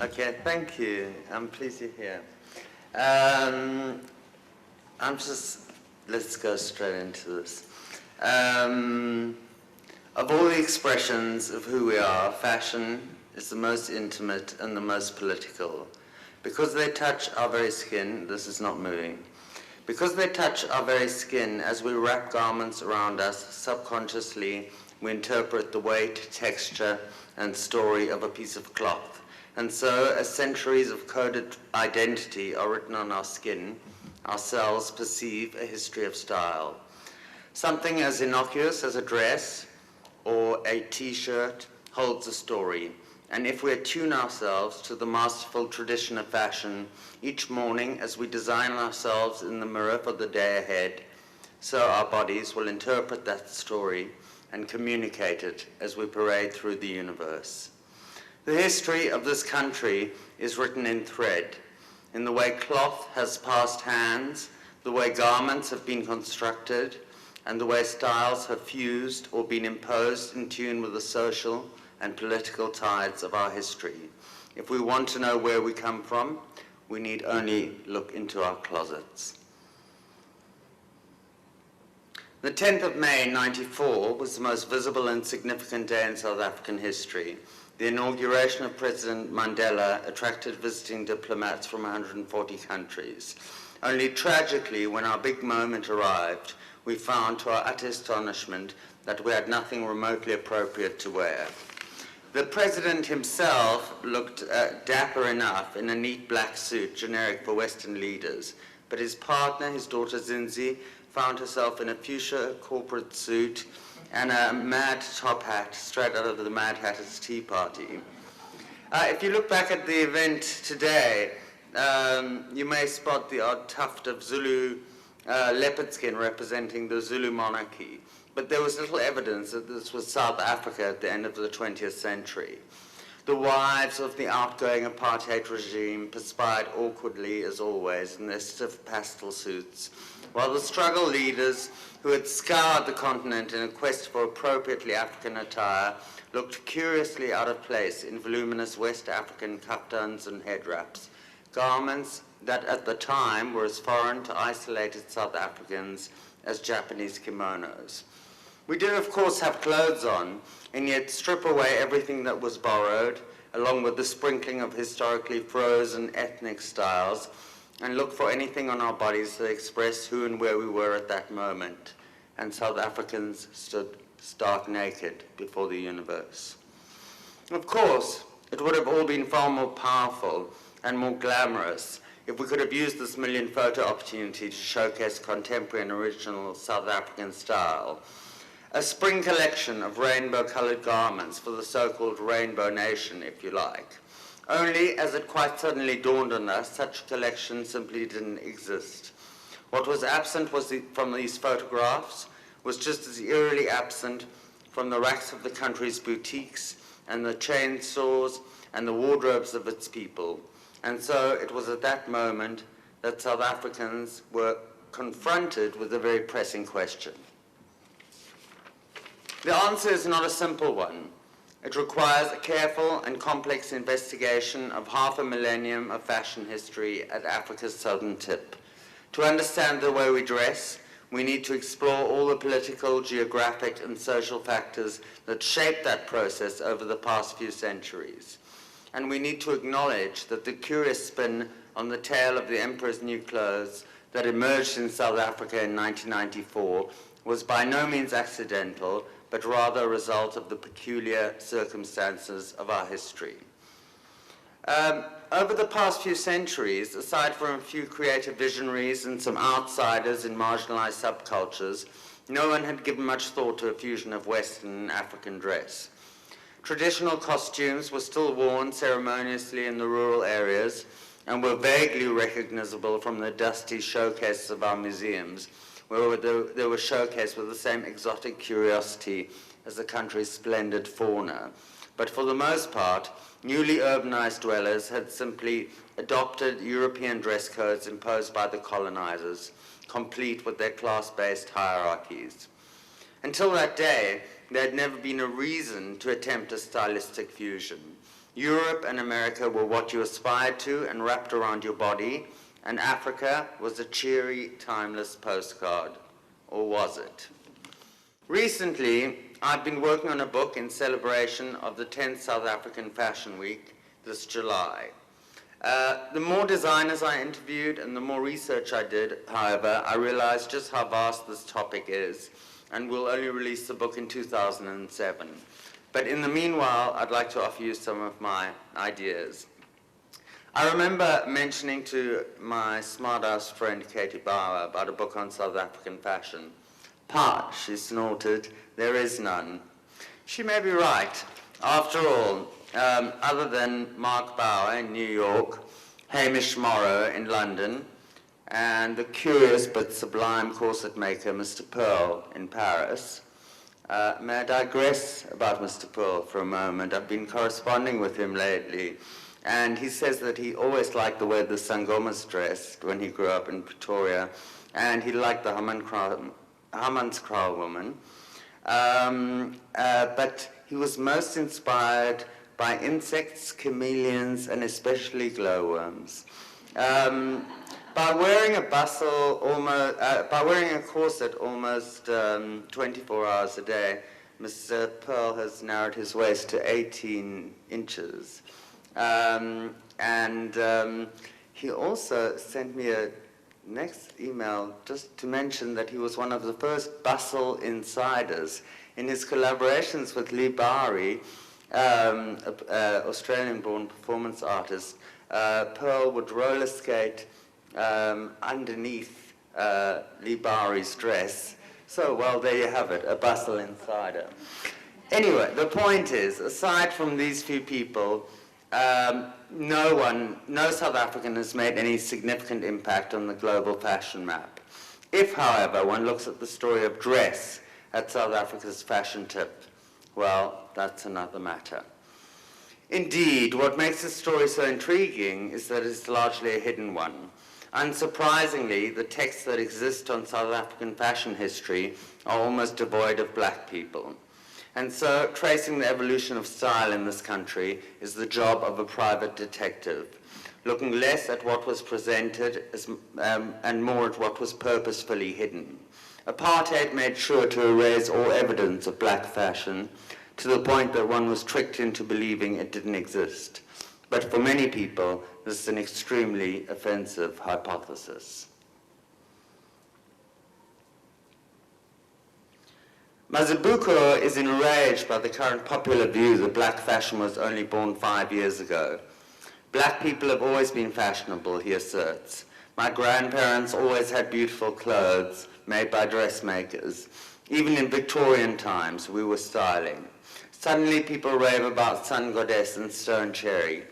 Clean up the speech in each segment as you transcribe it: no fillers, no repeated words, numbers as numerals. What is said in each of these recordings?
Okay, thank you. I'm pleased you're here. Let's go straight into this. Of all the expressions of who we are, fashion is the most intimate and the most political. Because they touch our very skin, this is not moving. Because they touch our very skin, as we wrap garments around us, subconsciously we interpret the weight, texture, and story of a piece of cloth. And so, as centuries of coded identity are written on our skin, our cells perceive a history of style. Something as innocuous as a dress or a t-shirt holds a story. And if we attune ourselves to the masterful tradition of fashion each morning as we design ourselves in the mirror for the day ahead, so our bodies will interpret that story and communicate it as we parade through the universe. The history of this country is written in thread, in the way cloth has passed hands, the way garments have been constructed, and the way styles have fused or been imposed in tune with the social and political tides of our history. If we want to know where we come from, we need only look into our closets. The 10th of May, 1994 was the most visible and significant day in South African history. The inauguration of President Mandela attracted visiting diplomats from 140 countries. Only tragically, when our big moment arrived, we found to our utter astonishment that we had nothing remotely appropriate to wear. The president himself looked dapper enough in a neat black suit, generic for Western leaders, but his partner, his daughter Zinzi, found herself in a fuchsia corporate suit and a mad top hat straight out of the Mad Hatter's Tea Party. If you look back at the event today, you may spot the odd tuft of Zulu leopard skin representing the Zulu monarchy, but there was little evidence that this was South Africa at the end of the 20th century. The wives of the outgoing apartheid regime perspired awkwardly, as always, in their stiff pastel suits, while the struggle leaders who had scoured the continent in a quest for appropriately African attire looked curiously out of place in voluminous West African kaftans and head wraps, garments that at the time were as foreign to isolated South Africans as Japanese kimonos. We did, of course, have clothes on, and yet strip away everything that was borrowed, along with the sprinkling of historically frozen ethnic styles, and look for anything on our bodies that expressed who and where we were at that moment. And South Africans stood stark naked before the universe. Of course, it would have all been far more powerful and more glamorous if we could have used this million photo opportunity to showcase contemporary and original South African style. A spring collection of rainbow-colored garments for the so-called Rainbow Nation, if you like. Only, as it quite suddenly dawned on us, such a collection simply didn't exist. What was absent from these photographs was just as eerily absent from the racks of the country's boutiques and the chainsaws and the wardrobes of its people. And so it was at that moment that South Africans were confronted with a very pressing question. The answer is not a simple one. It requires a careful and complex investigation of half a millennium of fashion history at Africa's southern tip. To understand the way we dress, we need to explore all the political, geographic, and social factors that shaped that process over the past few centuries. And we need to acknowledge that the curious spin on the tale of the emperor's new clothes that emerged in South Africa in 1994 was by no means accidental, but rather a result of the peculiar circumstances of our history. Over the past few centuries, aside from a few creative visionaries and some outsiders in marginalized subcultures, no one had given much thought to a fusion of Western and African dress. Traditional costumes were still worn ceremoniously in the rural areas and were vaguely recognizable from the dusty showcases of our museums, where they were showcased with the same exotic curiosity as the country's splendid fauna. But for the most part, newly urbanized dwellers had simply adopted European dress codes imposed by the colonizers, complete with their class-based hierarchies. Until that day, there had never been a reason to attempt a stylistic fusion. Europe and America were what you aspired to and wrapped around your body, and Africa was a cheery, timeless postcard. Or was it? Recently, I've been working on a book in celebration of the 10th South African Fashion Week this July. The more designers I interviewed and the more research I did, however, I realized just how vast this topic is, and will only release the book in 2007. But in the meanwhile, I'd like to offer you some of my ideas. I remember mentioning to my smart-ass friend Katie Bauer about a book on South African fashion. "Pa," she snorted, "there is none." She may be right. After all, other than Mark Bauer in New York, Hamish Morrow in London, and the curious but sublime corset maker Mr. Pearl in Paris. May I digress about Mr. Pearl for a moment? I've been corresponding with him lately, and he says that he always liked the way the Sangomas dressed when he grew up in Pretoria, and he liked the Hammanskraal woman. But he was most inspired by insects, chameleons, and especially glowworms. By wearing a corset almost 24 hours a day, Mr. Pearl has narrowed his waist to 18 inches. He also sent me a next email just to mention that he was one of the first bustle insiders. In his collaborations with Lee Bari, an Australian-born performance artist, Pearl would roller skate underneath Lee Bari's dress. So, well, there you have it, a bustle insider. Anyway, the point is, aside from these few people, no South African has made any significant impact on the global fashion map. If, however, one looks at the story of dress at South Africa's fashion tip, well, that's another matter. Indeed, what makes this story so intriguing is that it's largely a hidden one. Unsurprisingly, the texts that exist on South African fashion history are almost devoid of black people. And so, tracing the evolution of style in this country is the job of a private detective, looking less at what was presented and more at what was purposefully hidden. Apartheid made sure to erase all evidence of black fashion, to the point that one was tricked into believing it didn't exist. But for many people, this is an extremely offensive hypothesis. Mazibuko is enraged by the current popular view that black fashion was only born 5 years ago. Black people have always been fashionable, he asserts. My grandparents always had beautiful clothes made by dressmakers. Even in Victorian times, we were styling. Suddenly people rave about Sun Goddess and Stone Cherry.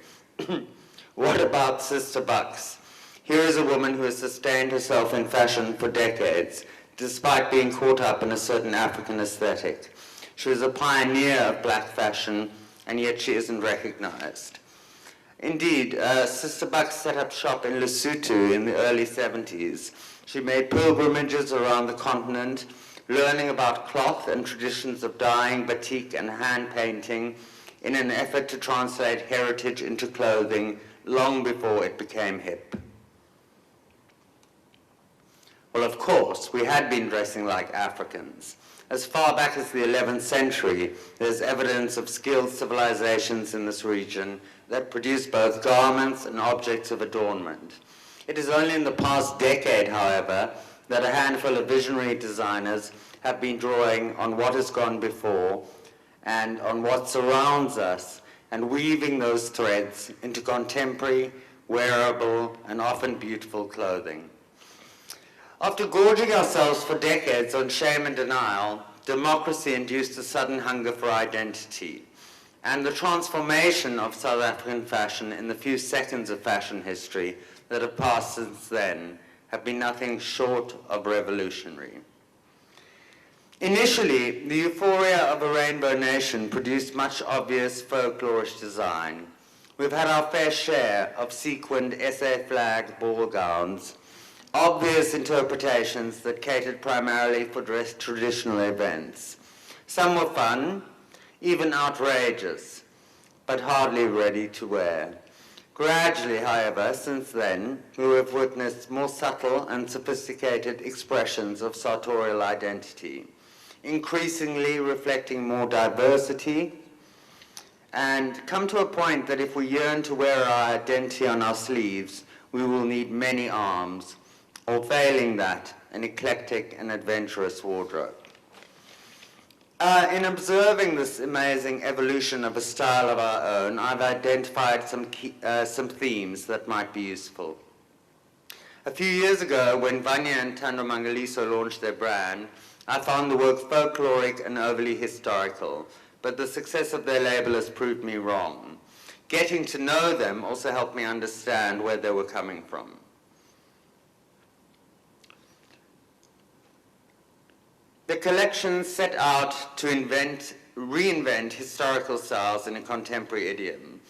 What about Sister Bucks? Here is a woman who has sustained herself in fashion for decades, despite being caught up in a certain African aesthetic. She was a pioneer of black fashion, and yet she isn't recognized. Indeed, Sister Bucks set up shop in Lesotho in the early 70s. She made pilgrimages around the continent, learning about cloth and traditions of dyeing, batik, and hand painting in an effort to translate heritage into clothing long before it became hip. Well, of course, we had been dressing like Africans. As far back as the 11th century, there's evidence of skilled civilizations in this region that produced both garments and objects of adornment. It is only in the past decade, however, that a handful of visionary designers have been drawing on what has gone before and on what surrounds us and weaving those threads into contemporary, wearable, and often beautiful clothing. After gorging ourselves for decades on shame and denial, democracy induced a sudden hunger for identity. And the transformation of South African fashion in the few seconds of fashion history that have passed since then have been nothing short of revolutionary. Initially, the euphoria of a rainbow nation produced much obvious folklorish design. We've had our fair share of sequined SA flag ball gowns, obvious interpretations that catered primarily for traditional events. Some were fun, even outrageous. but hardly ready to wear. Gradually, however, since then, we have witnessed more subtle and sophisticated expressions of sartorial identity, increasingly reflecting more diversity, and come to a point that if we yearn to wear our identity on our sleeves, we will need many arms, or failing that, an eclectic and adventurous wardrobe. In observing this amazing evolution of a style of our own, I've identified some themes that might be useful. A few years ago, when Vanya and Tando Mangaliso launched their brand, I found the work folkloric and overly historical, but the success of their label has proved me wrong. Getting to know them also helped me understand where they were coming from. The collection set out to reinvent historical styles in a contemporary idiom.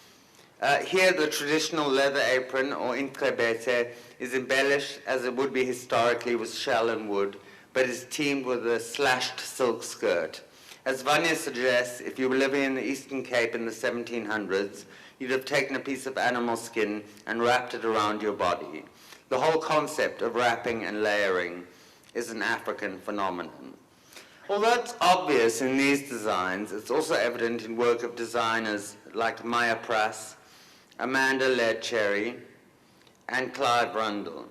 Here, the traditional leather apron, or intrebete, is embellished as it would be historically with shell and wood, but is teamed with a slashed silk skirt. As Vanya suggests, if you were living in the Eastern Cape in the 1700s, you'd have taken a piece of animal skin and wrapped it around your body. The whole concept of wrapping and layering is an African phenomenon. Although it's obvious in these designs, it's also evident in work of designers like Maya Prass, Amanda Ledcherry, and Clive Rundle.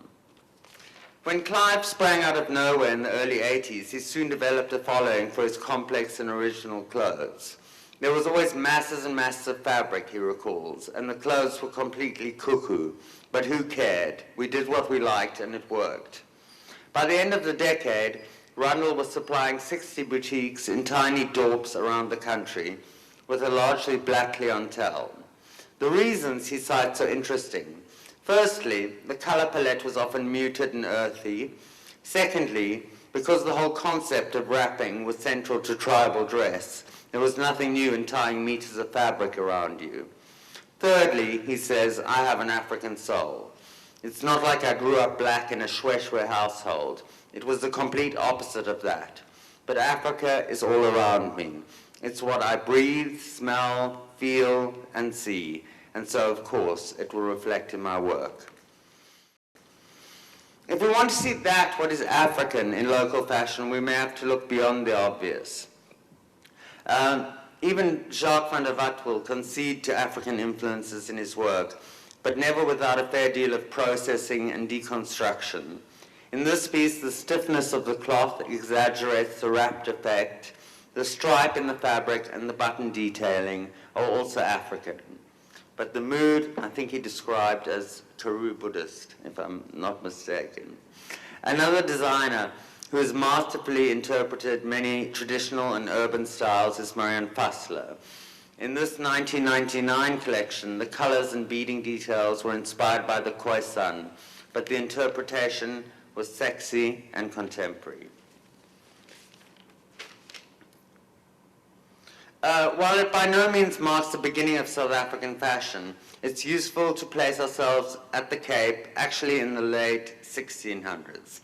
When Clive sprang out of nowhere in the early 80s, he soon developed a following for his complex and original clothes. There was always masses and masses of fabric, he recalls, and the clothes were completely cuckoo. But who cared? We did what we liked and it worked. By the end of the decade, Rundle was supplying 60 boutiques in tiny dorps around the country with a largely black clientele. The reasons he cites are interesting. Firstly, the color palette was often muted and earthy. Secondly, because the whole concept of wrapping was central to tribal dress, there was nothing new in tying meters of fabric around you. Thirdly, he says, I have an African soul. It's not like I grew up black in a Shweshwe household. It was the complete opposite of that. But Africa is all around me. It's what I breathe, smell, feel, and see. And so, of course, it will reflect in my work. If we want to see that, what is African in local fashion, we may have to look beyond the obvious. Even Jacques van der Walt will concede to African influences in his work, but never without a fair deal of processing and deconstruction. In this piece, the stiffness of the cloth exaggerates the wrapped effect. The stripe in the fabric and the button detailing are also African. But the mood, I think he described as Karoo Buddhist, if I'm not mistaken. Another designer who has masterfully interpreted many traditional and urban styles is Marianne Fassler. In this 1999 collection, the colors and beading details were inspired by the Khoisan, but the interpretation was sexy and contemporary. While it by no means marks the beginning of South African fashion, it's useful to place ourselves at the Cape, actually in the late 1600s.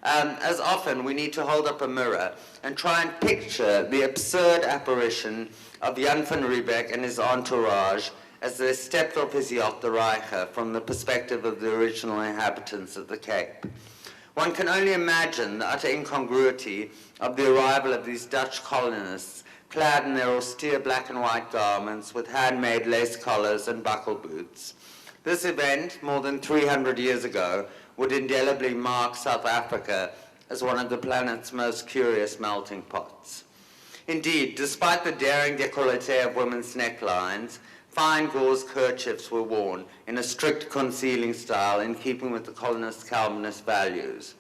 As often, we need to hold up a mirror and try and picture the absurd apparition of Jan van Riebeck and his entourage as they stepped off his yacht, the Reicher, from the perspective of the original inhabitants of the Cape. One can only imagine the utter incongruity of the arrival of these Dutch colonists, clad in their austere black and white garments with handmade lace collars and buckle boots. This event, more than 300 years ago, would indelibly mark South Africa as one of the planet's most curious melting pots. Indeed, despite the daring décolleté of women's necklines, fine gauze kerchiefs were worn in a strict concealing style in keeping with the colonists' Calvinist values.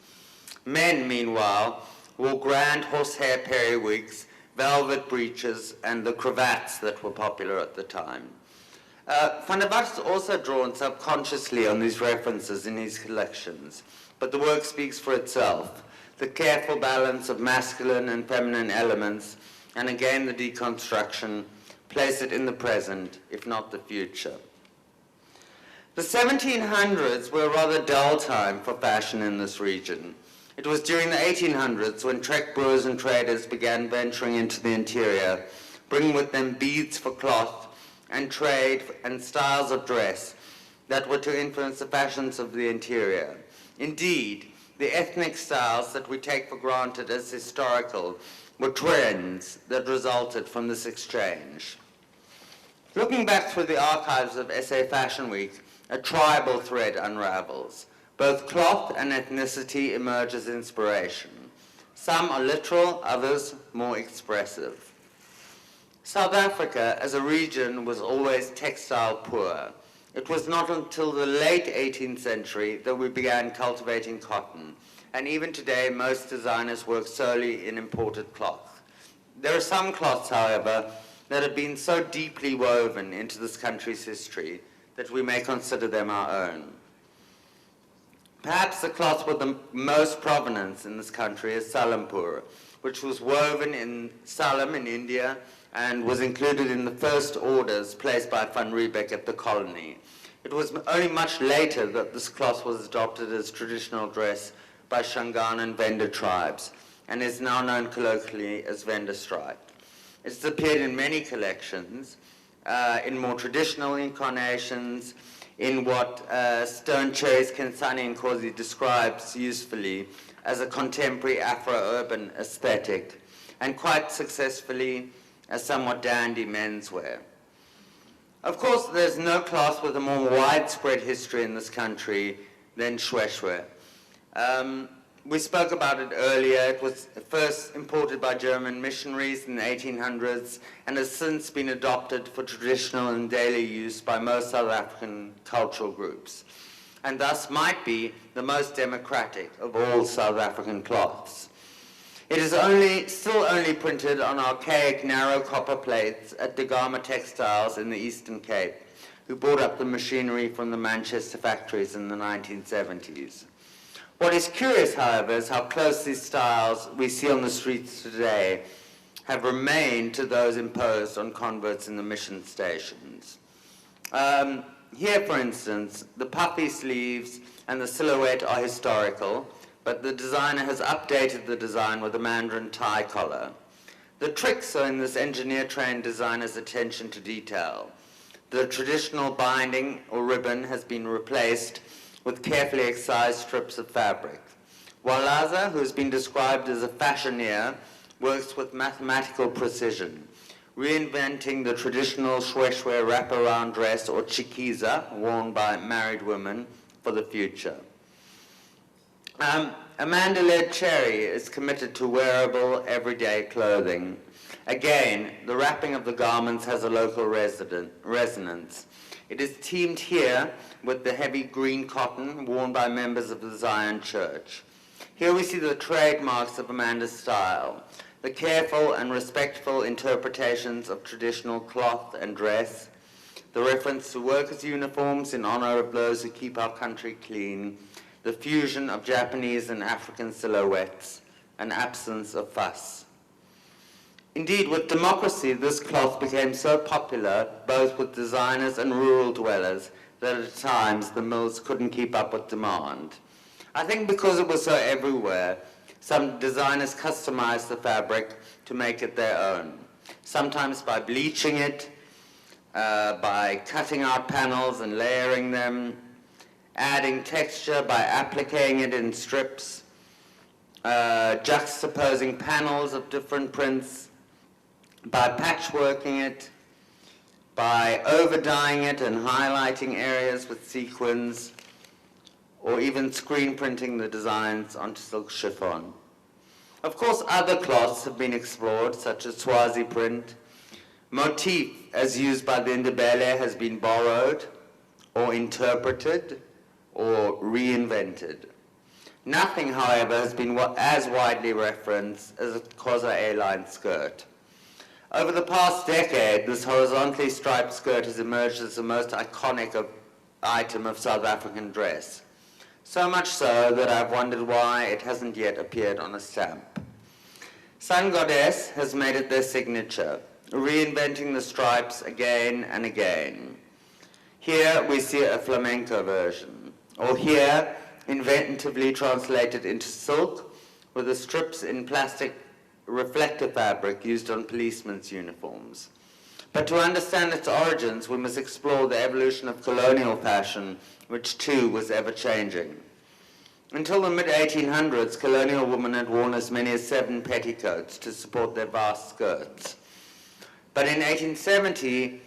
Men, meanwhile, wore grand horsehair periwigs, velvet breeches, and the cravats that were popular at the time. Van der Walt has also drawn subconsciously on these references in his collections, but the work speaks for itself. The careful balance of masculine and feminine elements, and again the deconstruction, place it in the present, if not the future. The 1700s were a rather dull time for fashion in this region. It was during the 1800s when trek brewers and traders began venturing into the interior, bringing with them beads for cloth and trade and styles of dress that were to influence the fashions of the interior. Indeed, the ethnic styles that we take for granted as historical were trends that resulted from this exchange. Looking back through the archives of SA Fashion Week, a tribal thread unravels. Both cloth and ethnicity emerge as inspiration. Some are literal, others more expressive. South Africa, as a region, was always textile poor. It was not until the late 18th century that we began cultivating cotton, and even today most designers work solely in imported cloth. There are some cloths, however, that have been so deeply woven into this country's history that we may consider them our own. Perhaps the cloth with the most provenance in this country is Salampur, which was woven in Salem in India and was included in the first orders placed by Van Riebeck at the colony. It was only much later that this cloth was adopted as traditional dress by Shangaan and Venda tribes, and is now known colloquially as Venda stripe. It's appeared in many collections, in more traditional incarnations, in what Stone Cherry's Kensani Nkosi describes usefully as a contemporary Afro-urban aesthetic, and quite successfully as somewhat dandy menswear. Of course, there's no cloth with a more widespread history in this country than Shweshwe. We spoke about it earlier. It was first imported by German missionaries in the 1800s and has since been adopted for traditional and daily use by most South African cultural groups, and thus might be the most democratic of all South African cloths. It is still only printed on archaic narrow copper plates at Degama Textiles in the Eastern Cape, who bought up the machinery from the Manchester factories in the 1970s. What is curious, however, is how close these styles we see on the streets today have remained to those imposed on converts in the mission stations. Here, for instance, the puffy sleeves and the silhouette are historical, but the designer has updated the design with a Mandarin tie collar. The tricks are in this engineer-trained designer's attention to detail. The traditional binding or ribbon has been replaced with carefully excised strips of fabric. Walaza, who has been described as a fashioneer, works with mathematical precision, reinventing the traditional Shweshwe wraparound dress or chikiza worn by married women for the future. Amanda Cherry is committed to wearable, everyday clothing. Again, the wrapping of the garments has a local resonance. It is teamed here with the heavy green cotton worn by members of the Zion Church. Here we see the trademarks of Amanda's style, the careful and respectful interpretations of traditional cloth and dress, the reference to workers' uniforms in honor of those who keep our country clean, the fusion of Japanese and African silhouettes, an absence of fuss. Indeed, with democracy, this cloth became so popular, both with designers and rural dwellers, that at times the mills couldn't keep up with demand. I think because it was so everywhere, some designers customized the fabric to make it their own, sometimes by bleaching it, by cutting out panels and layering them, adding texture by appliquing it in strips, juxtaposing panels of different prints, by patchworking it, by over-dyeing it and highlighting areas with sequins, or even screen printing the designs onto silk chiffon. Of course, other cloths have been explored, such as Swazi print. Motif, as used by the Indaba, has been borrowed, or interpreted, or reinvented. Nothing, however, has been as widely referenced as a Xhosa A-line skirt. Over the past decade, this horizontally striped skirt has emerged as the most iconic item of South African dress. So much so that I've wondered why it hasn't yet appeared on a stamp. Sun Goddess has made it their signature, reinventing the stripes again and again. Here we see a flamenco version, or here, inventively translated into silk with the strips in plastic reflective fabric used on policemen's uniforms. But to understand its origins, we must explore the evolution of colonial fashion, which too was ever-changing. Until the mid-1800s, colonial women had worn as many as 7 petticoats to support their vast skirts. But in 1870,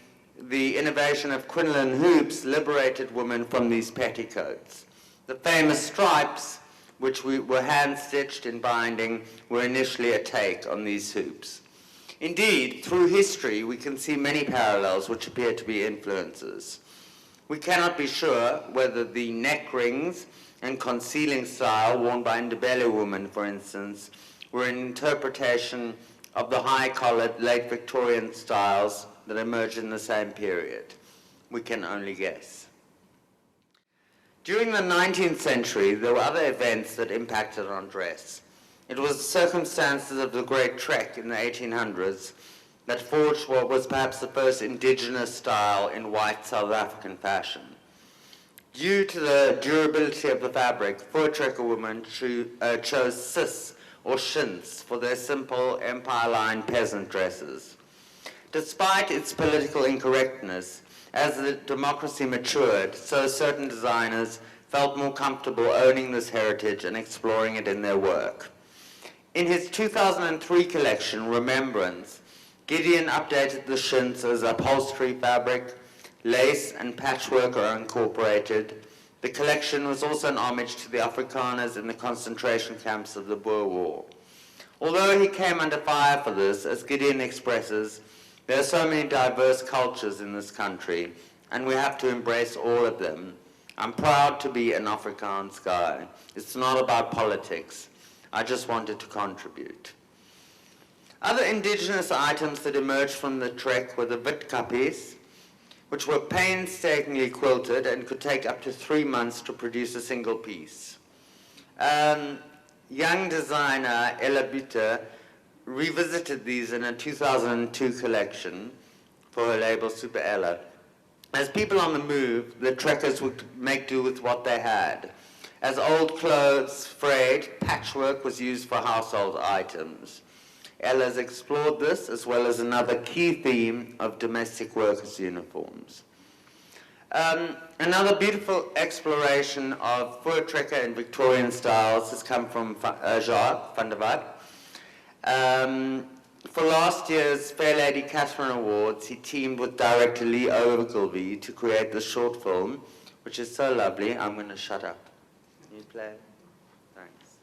the innovation of crinoline hoops liberated women from these petticoats. The famous stripes, which were hand-stitched in binding, were initially a take on these hoops. Indeed, through history, we can see many parallels which appear to be influences. We cannot be sure whether the neck rings and concealing style worn by Indaba women, for instance, were an interpretation of the high-collared late Victorian styles that emerged in the same period. We can only guess. During the 19th century, there were other events that impacted on dress. It was the circumstances of the Great Trek in the 1800s that forged what was perhaps the first indigenous style in white South African fashion. Due to the durability of the fabric, fur trekker women chose cis or chintz for their simple empire-line peasant dresses. Despite its political incorrectness, as the democracy matured, so certain designers felt more comfortable owning this heritage and exploring it in their work. In his 2003 collection, Remembrance, Gideon updated the chintz as upholstery fabric, lace and patchwork are incorporated. The collection was also an homage to the Afrikaners in the concentration camps of the Boer War. Although he came under fire for this, as Gideon expresses, there are so many diverse cultures in this country, and we have to embrace all of them. I'm proud to be an Afrikaans guy. It's not about politics. I just wanted to contribute. Other indigenous items that emerged from the trek were the witkappies, which were painstakingly quilted and could take up to 3 months to produce a single piece. Young designer Ella Buter revisited these in a 2002 collection for her label Super Ella. As people on the move, the trekkers would make do with what they had. As old clothes frayed, patchwork was used for household items. Ella's explored this, as well as another key theme of domestic workers' uniforms. Another beautiful exploration of fur trekker in Victorian styles has come from Jacques van der Walt. For last year's Fair Lady Catherine Awards, he teamed with director Lee Ogilvy to create this short film, which is so lovely. I'm going to shut up. Can you play? Thanks.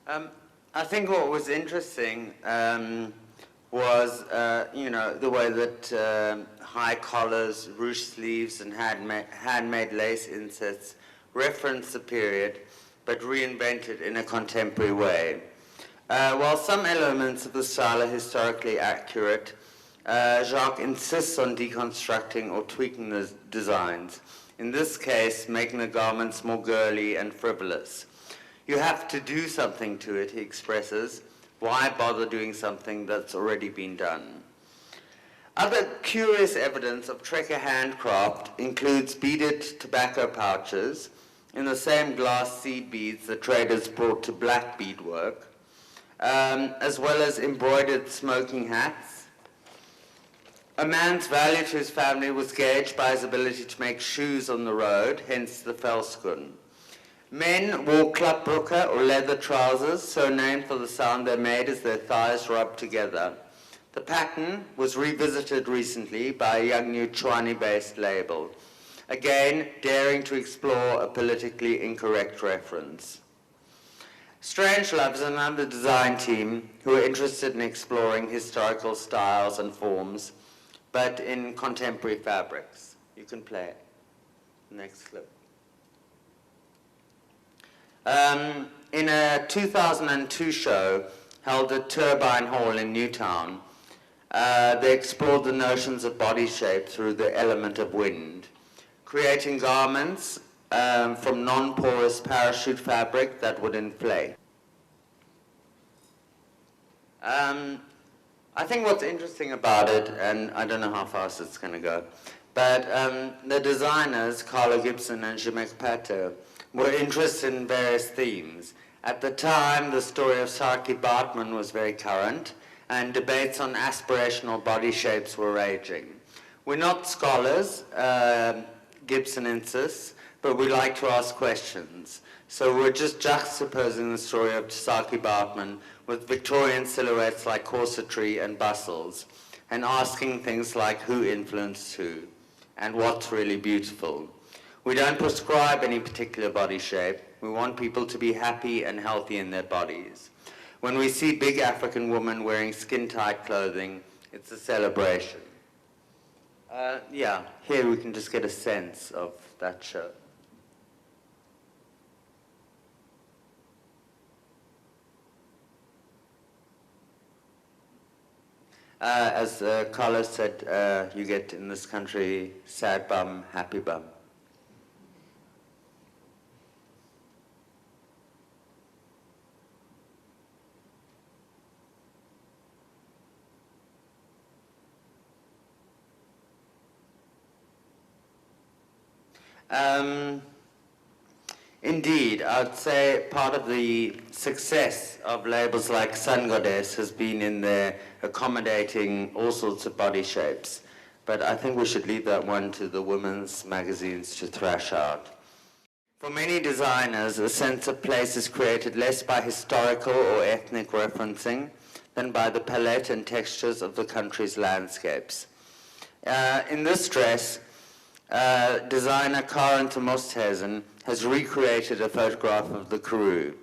I think what was interesting was, the way that high collars, ruched sleeves, and handmade lace insets reference the period, but reinvented in a contemporary way. While some elements of the style are historically accurate, Jacques insists on deconstructing or tweaking the designs, in this case making the garments more girly and frivolous. You have to do something to it, he expresses. Why bother doing something that's already been done? Other curious evidence of Trekker handcraft includes beaded tobacco pouches in the same glass seed beads the traders brought to black beadwork, as well as embroidered smoking hats. A man's value to his family was gauged by his ability to make shoes on the road, hence the velskoen. Men wore klapbroeken or leather trousers, so named for the sound they made as their thighs rubbed together. The pattern was revisited recently by a young new Chwani-based label, again daring to explore a politically incorrect reference. Strangelove is another design team who are interested in exploring historical styles and forms, but in contemporary fabrics. You can play it. Next clip. In a 2002 show held at Turbine Hall in Newtown, they explored the notions of body shape through the element of wind, creating garments from non-porous parachute fabric that would inflate. I think what's interesting about it, and I don't know how fast it's going to go, but the designers, Carlo Gibson and Jimek Pato, were interested in various themes. At the time, the story of Saki Bartman was very current, and debates on aspirational body shapes were raging. We're not scholars, Gibson insists, but we like to ask questions. So we're just juxtaposing the story of Saki Bartman with Victorian silhouettes like corsetry and bustles, and asking things like who influenced who, and what's really beautiful. We don't prescribe any particular body shape. We want people to be happy and healthy in their bodies. When we see big African women wearing skin-tight clothing, it's a celebration. Here we can just get a sense of that show. As Carlos said, you get in this country sad bum, happy bum. Indeed, I'd say part of the success of labels like Sun Goddess has been in their accommodating all sorts of body shapes. But I think we should leave that one to the women's magazines to thrash out. For many designers, a sense of place is created less by historical or ethnic referencing than by the palette and textures of the country's landscapes. In this dress, designer Karen Mosthuizen has recreated a photograph of the Karoo,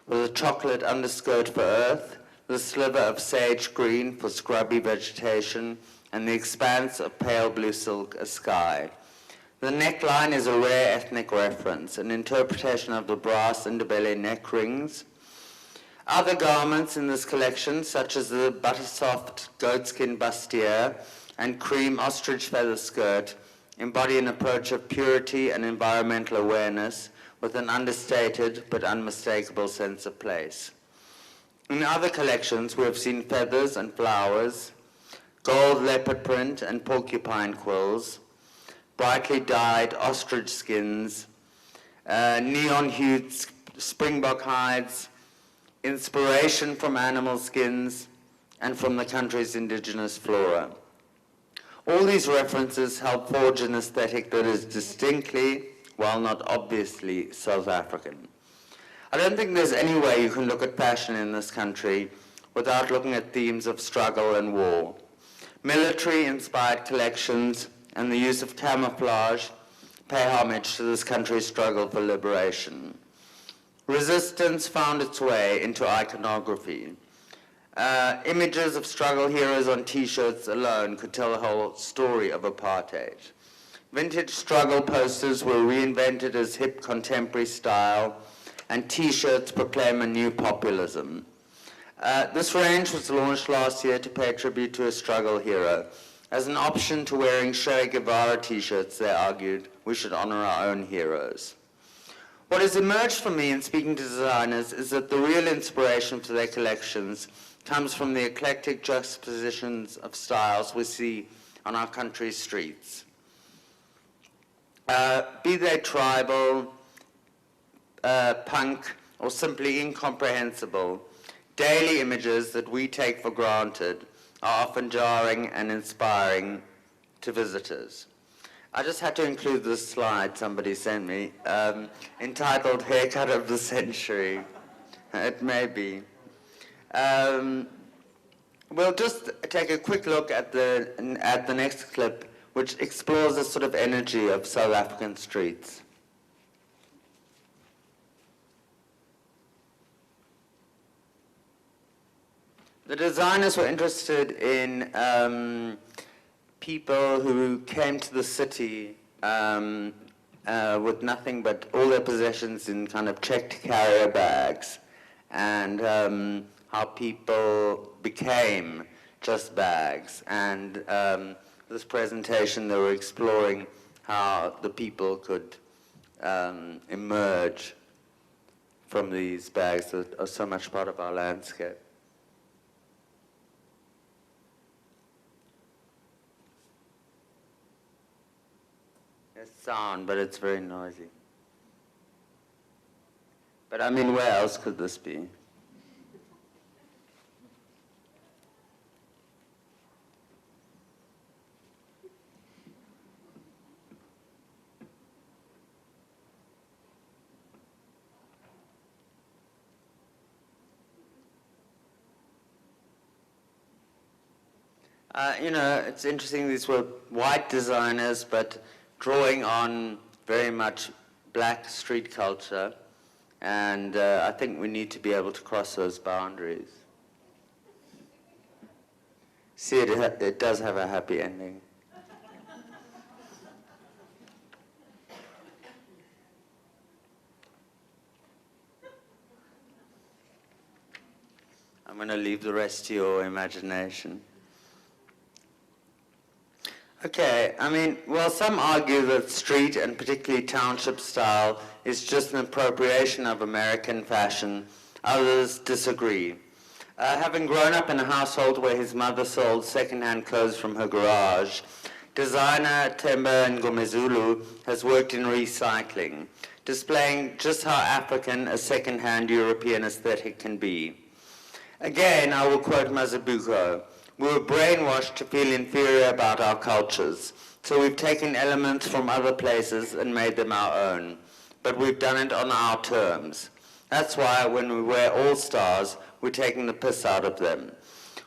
with a chocolate underskirt for earth, the sliver of sage green for scrubby vegetation, and the expanse of pale blue silk as sky. The neckline is a rare ethnic reference, an interpretation of the brass Indaba neck rings. Other garments in this collection, such as the buttersoft goatskin bustier and cream ostrich feather skirt, embody an approach of purity and environmental awareness with an understated but unmistakable sense of place. In other collections, we have seen feathers and flowers, gold leopard print and porcupine quills, brightly dyed ostrich skins, neon-hued springbok hides, inspiration from animal skins, and from the country's indigenous flora. All these references help forge an aesthetic that is distinctly, while not obviously, South African. I don't think there's any way you can look at fashion in this country without looking at themes of struggle and war. Military-inspired collections and the use of camouflage pay homage to this country's struggle for liberation. resistance found its way into iconography. Images of struggle heroes on t-shirts alone could tell the whole story of apartheid. Vintage struggle posters were reinvented as hip contemporary style, and t-shirts proclaim a new populism. This range was launched last year to pay tribute to a struggle hero. As an option to wearing Che Guevara t-shirts, they argued, we should honor our own heroes. What has emerged for me in speaking to designers is that the real inspiration for their collections comes from the eclectic juxtapositions of styles we see on our country's streets. Be they tribal, punk, or simply incomprehensible, daily images that we take for granted are often jarring and inspiring to visitors. I just had to include this slide somebody sent me, entitled Haircut of the Century. It may be. We'll just take a quick look at the next clip, which explores the sort of energy of South African streets. The designers were interested in people who came to the city with nothing but all their possessions in kind of checked carrier bags, and how people became just bags. And this presentation, they were exploring how the people could emerge from these bags that are so much part of our landscape. There's sound, but it's very noisy. But I mean, where else could this be? You know, it's interesting, these were white designers, but drawing on very much black street culture, and I think we need to be able to cross those boundaries. See, it does have a happy ending. I'm going to leave the rest to your imagination. Okay, I mean, well, some argue that street and particularly township style is just an appropriation of American fashion. Others disagree. Having grown up in a household where his mother sold second-hand clothes from her garage, designer Themba Ngomezulu has worked in recycling, displaying just how African a second-hand European aesthetic can be. Again, I will quote Mazibuko. We were brainwashed to feel inferior about our cultures, so we've taken elements from other places and made them our own. But we've done it on our terms. That's why when we wear all-stars, we're taking the piss out of them.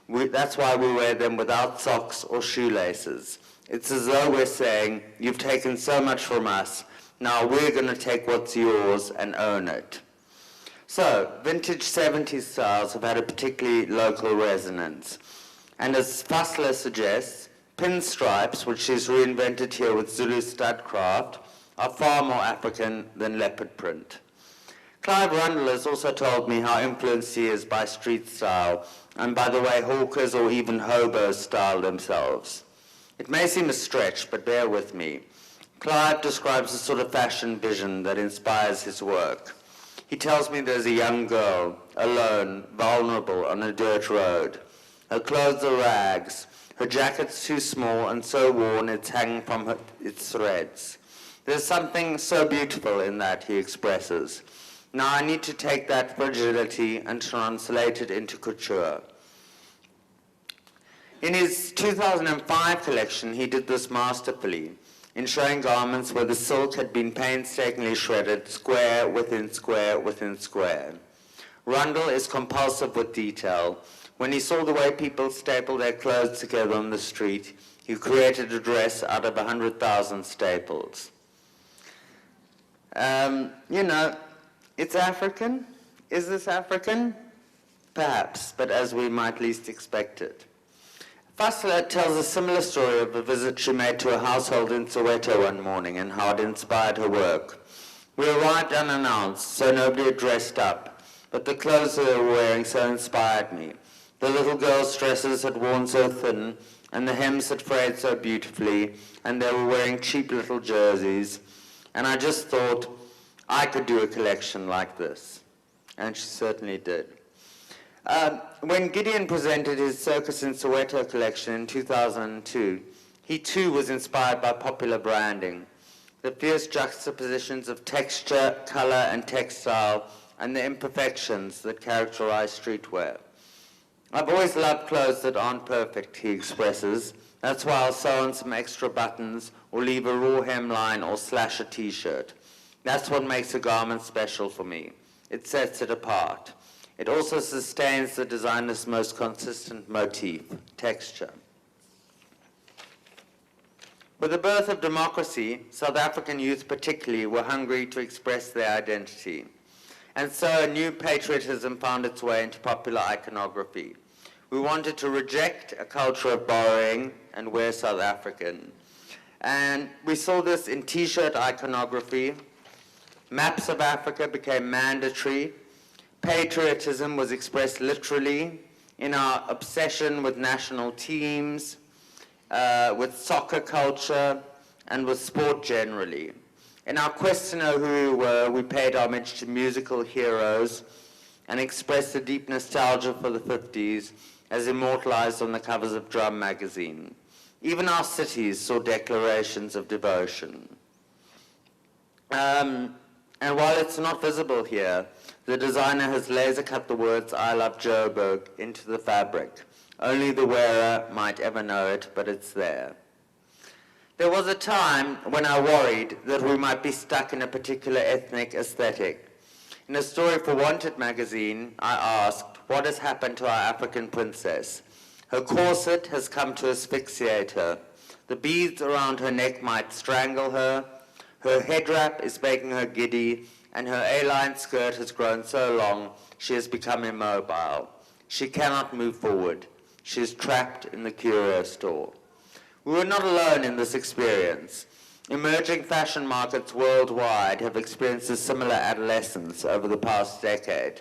That's why we wear them without socks or shoelaces. It's as though we're saying, you've taken so much from us, now we're going to take what's yours and own it. So, vintage 70s styles have had a particularly local resonance. And as Fassler suggests, pinstripes, which is reinvented here with Zulu studcraft, are far more African than leopard print. Clive Rundle has also told me how influenced he is by street style, and by the way hawkers or even hobos style themselves. It may seem a stretch, but bear with me. Clive describes a sort of fashion vision that inspires his work. He tells me there's a young girl, alone, vulnerable, on a dirt road. Her clothes are rags. Her jacket's too small and so worn it's hanging from its threads. There's something so beautiful in that, he expresses. Now I need to take that fragility and translate it into couture. In his 2005 collection, he did this masterfully, in showing garments where the silk had been painstakingly shredded, square within square within square. Rundle is compulsive with detail. When he saw the way people stapled their clothes together on the street, he created a dress out of 100,000 staples. You know, It's African? Is this African? Perhaps, but as we might least expect it. Fassler tells a similar story of a visit she made to a household in Soweto one morning and how it inspired her work. We arrived unannounced, so nobody had dressed up, but the clothes they were wearing so inspired me. The little girls' dresses had worn so thin, and the hems had frayed so beautifully, and they were wearing cheap little jerseys, and I just thought I could do a collection like this. And she certainly did. When Gideon presented his Circus in Soweto collection in 2002, he too was inspired by popular branding, the fierce juxtapositions of texture, color, and textile, and the imperfections that characterize streetwear. I've always loved clothes that aren't perfect, he expresses. That's why I'll sew on some extra buttons or leave a raw hemline or slash a t-shirt. That's what makes a garment special for me. It sets it apart. It also sustains the designer's most consistent motif, texture. With the birth of democracy, South African youth particularly were hungry to express their identity. And so a new patriotism found its way into popular iconography. We wanted to reject a culture of borrowing and wear South African. And we saw this in t-shirt iconography. Maps of Africa became mandatory. Patriotism was expressed literally in our obsession with national teams, with soccer culture, and with sport generally. In our quest to know who we were, we paid homage to musical heroes and expressed a deep nostalgia for the 50s as immortalized on the covers of Drum magazine. Even our cities saw declarations of devotion. And while it's not visible here, the designer has laser cut the words "I love Joburg" into the fabric. Only the wearer might ever know it, but it's there. There was a time when I worried that we might be stuck in a particular ethnic aesthetic. In a story for Wanted magazine, I asked, what has happened to our African princess? Her corset has come to asphyxiate her. The beads around her neck might strangle her. Her head wrap is making her giddy, and her A-line skirt has grown so long she has become immobile. She cannot move forward. She is trapped in the curio store. We were not alone in this experience. Emerging fashion markets worldwide have experienced a similar adolescence over the past decade.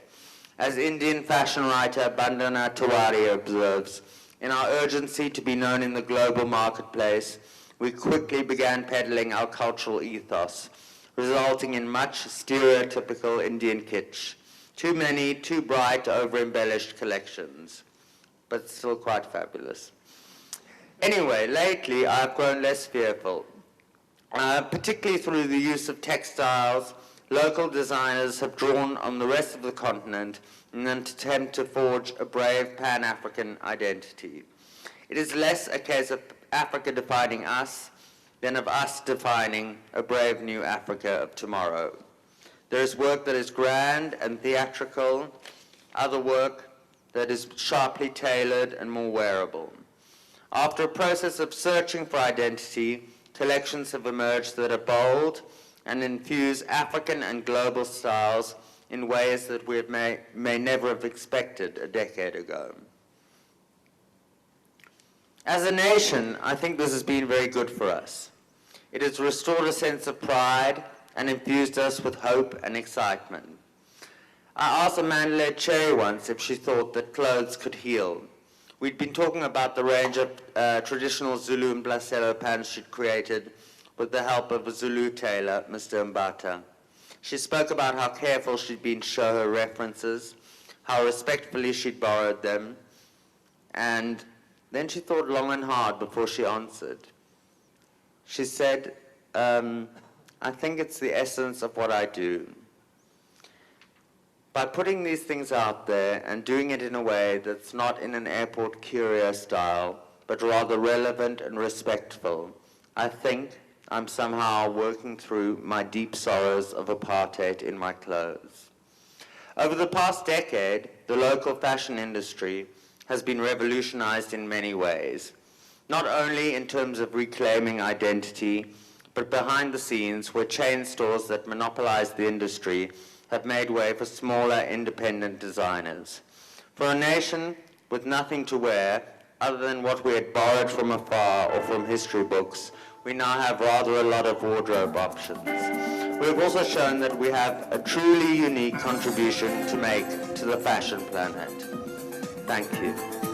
As Indian fashion writer Bandana Tiwari observes, in our urgency to be known in the global marketplace, we quickly began peddling our cultural ethos, resulting in much stereotypical Indian kitsch. Too many, too bright, over-embellished collections, but still quite fabulous. Anyway, lately I've grown less fearful. Particularly through the use of textiles, local designers have drawn on the rest of the continent in an attempt to forge a brave Pan-African identity. It is less a case of Africa defining us than of us defining a brave new Africa of tomorrow. There is work that is grand and theatrical, other work that is sharply tailored and more wearable. After a process of searching for identity, collections have emerged that are bold and infuse African and global styles in ways that we may never have expected a decade ago. As a nation, I think this has been very good for us. It has restored a sense of pride and infused us with hope and excitement. I asked a Mandalay Cherry once if she thought that clothes could heal. We'd been talking about the range of traditional Zulu and Blaselo pants she'd created with the help of a Zulu tailor, Mr. Mbata. She spoke about how careful she'd been to show her references, how respectfully she'd borrowed them, and then she thought long and hard before she answered. She said, I think it's the essence of what I do. By putting these things out there and doing it in a way that's not in an airport curio style, but rather relevant and respectful, I think I'm somehow working through my deep sorrows of apartheid in my clothes. Over the past decade, the local fashion industry has been revolutionized in many ways, not only in terms of reclaiming identity, but behind the scenes, where chain stores that monopolize the industry have made way for smaller, independent designers. For a nation with nothing to wear, other than what we had borrowed from afar or from history books, we now have rather a lot of wardrobe options. We have also shown that we have a truly unique contribution to make to the fashion planet. Thank you.